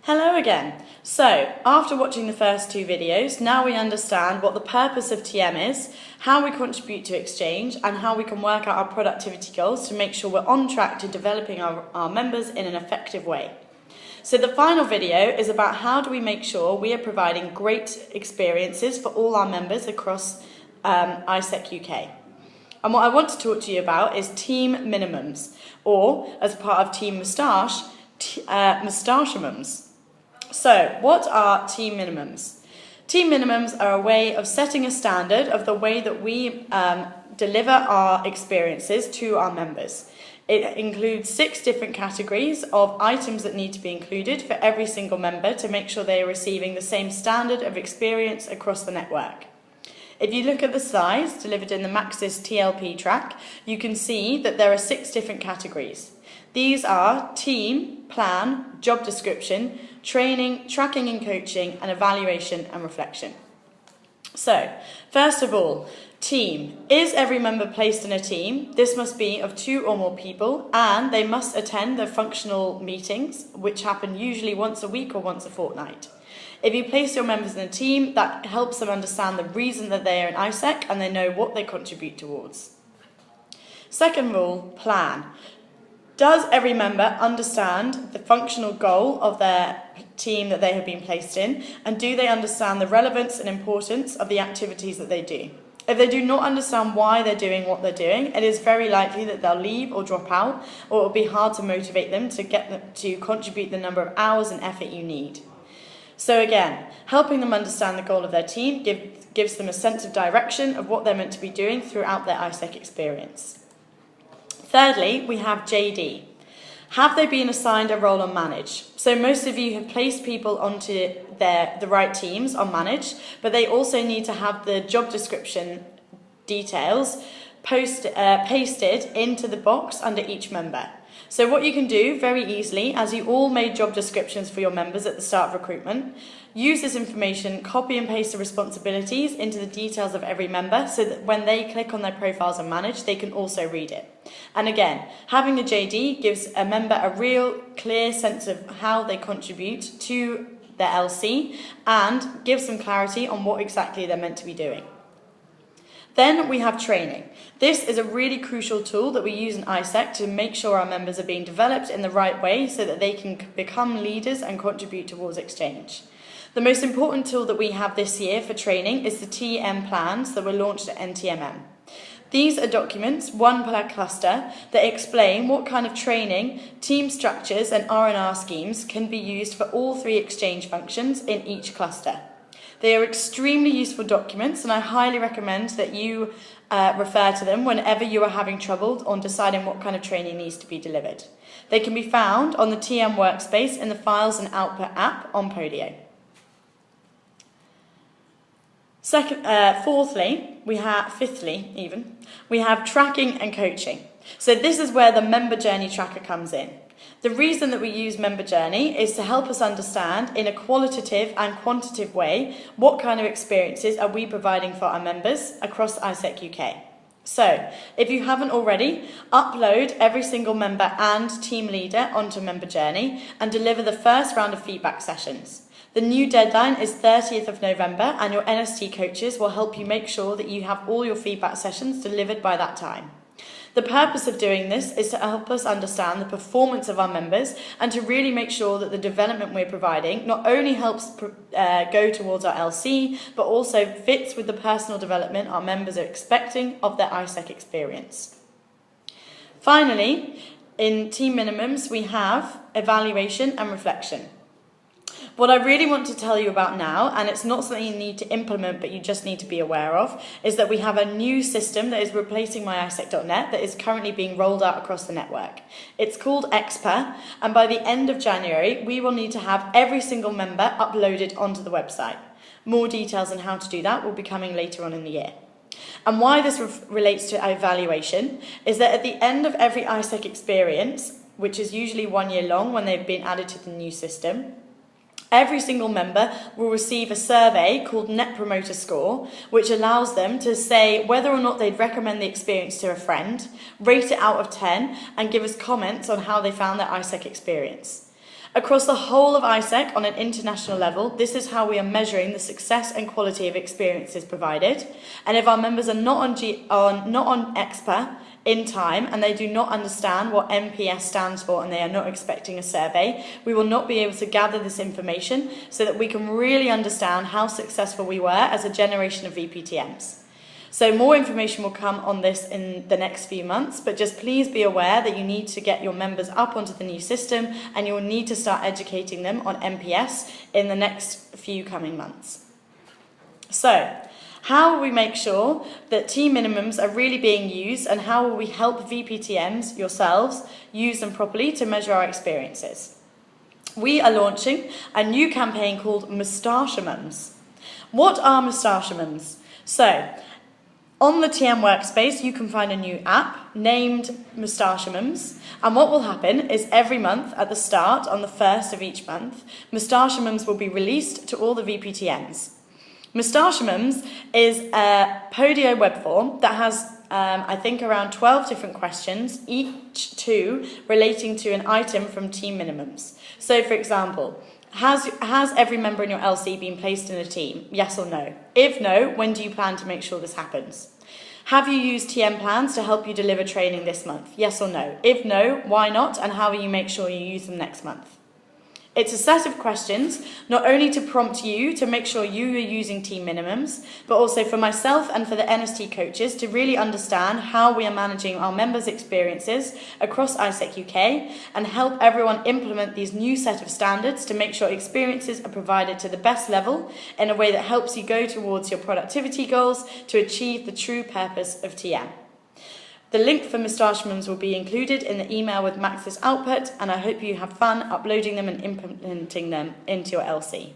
Hello again. So, after watching the first two videos, now we understand what the purpose of TM is, how we contribute to Exchange, and how we can work out our productivity goals to make sure we're on track to developing our members in an effective way. So the final video is about how do we make sure we are providing great experiences for all our members across AIESEC UK. And what I want to talk to you about is team minimums, or as part of Team Moustache, Moustachimums. So, what are team minimums? Team minimums are a way of setting a standard of the way that we deliver our experiences to our members. It includes 6 different categories of items that need to be included for every single member to make sure they are receiving the same standard of experience across the network. If you look at the slides delivered in the Maxis TLP track, you can see that there are 6 different categories. These are team, plan, job description, training, tracking and coaching, and evaluation and reflection. So, first of all, team. Is every member placed in a team? This must be of 2 or more people, and they must attend the functional meetings, which happen usually once a week or once a fortnight. If you place your members in a team, that helps them understand the reason that they are in AIESEC and they know what they contribute towards. Second rule, plan. Does every member understand the functional goal of their team that they have been placed in, and do they understand the relevance and importance of the activities that they do? If they do not understand why they're doing what they're doing, it is very likely that they'll leave or drop out, or it will be hard to motivate them to get them to contribute the number of hours and effort you need. So again, helping them understand the goal of their team gives them a sense of direction of what they're meant to be doing throughout their AIESEC experience. Thirdly, we have JD. Have they been assigned a role on Manage? So most of you have placed people onto the right teams on Manage, but they also need to have the job description details pasted into the box under each member. So what you can do very easily, as you all made job descriptions for your members at the start of recruitment, use this information, copy and paste the responsibilities into the details of every member so that when they click on their profiles and manage, they can also read it. And again, having the JD gives a member a real clear sense of how they contribute to their LC and gives them clarity on what exactly they're meant to be doing. Then we have training. This is a really crucial tool that we use in AIESEC to make sure our members are being developed in the right way so that they can become leaders and contribute towards Exchange. The most important tool that we have this year for training is the TM plans that were launched at NTMM. These are documents, 1 per cluster, that explain what kind of training, team structures and R&R schemes can be used for all 3 Exchange functions in each cluster. They are extremely useful documents, and I highly recommend that you refer to them whenever you are having trouble on deciding what kind of training needs to be delivered. They can be found on the TM workspace in the Files and Output app on Podio. Fifthly, we have tracking and coaching. So this is where the member journey tracker comes in. The reason that we use member journey is to help us understand in a qualitative and quantitative way what kind of experiences are we providing for our members across AIESEC UK. So, if you haven't already, upload every single member and team leader onto member journey and deliver the first round of feedback sessions. The new deadline is 30th of November, and your NST coaches will help you make sure that you have all your feedback sessions delivered by that time. The purpose of doing this is to help us understand the performance of our members and to really make sure that the development we're providing not only helps go towards our LC, but also fits with the personal development our members are expecting of their AIESEC experience. Finally, in team minimums, we have evaluation and reflection. What I really want to tell you about now, and it's not something you need to implement but you just need to be aware of, is that we have a new system that is replacing myaisec.net that is currently being rolled out across the network. It's called Exper, and by the end of January we will need to have every single member uploaded onto the website. More details on how to do that will be coming later on in the year. And why this relates to evaluation is that at the end of every AIESEC experience, which is usually 1 year long when they've been added to the new system, every single member will receive a survey called Net Promoter Score, which allows them to say whether or not they'd recommend the experience to a friend, rate it out of 10, and give us comments on how they found their AIESEC experience. Across the whole of AIESEC on an international level, this is how we are measuring the success and quality of experiences provided. And if our members are not on EXPA in time and they do not understand what MPS stands for and they are not expecting a survey, we will not be able to gather this information so that we can really understand how successful we were as a generation of VPTMs. So more information will come on this in the next few months, but just please be aware that you need to get your members up onto the new system and you'll need to start educating them on MPS in the next few coming months. So, how will we make sure that team minimums are really being used, and how will we help VPTMs yourselves use them properly to measure our experiences? We are launching a new campaign called Moustachimums. What are Moustachimums? So, on the TM workspace, you can find a new app named Moustachimums, and what will happen is every month at the start, on the 1st of each month, Moustachimums will be released to all the VPTMs. Moustachimums is a Podio web form that has, I think, around 12 different questions, each two relating to an item from team minimums. So, for example, has every member in your LC been placed in a team? Yes or no? If no, when do you plan to make sure this happens? Have you used TM plans to help you deliver training this month? Yes or no? If no, why not? And how will you make sure you use them next month? It's a set of questions, not only to prompt you to make sure you are using team minimums, but also for myself and for the NST coaches to really understand how we are managing our members' experiences across AIESEC UK and help everyone implement these new set of standards to make sure experiences are provided to the best level in a way that helps you go towards your productivity goals to achieve the true purpose of TM. The link for Moustachimums will be included in the email with Max's output, and I hope you have fun uploading them and implementing them into your LC.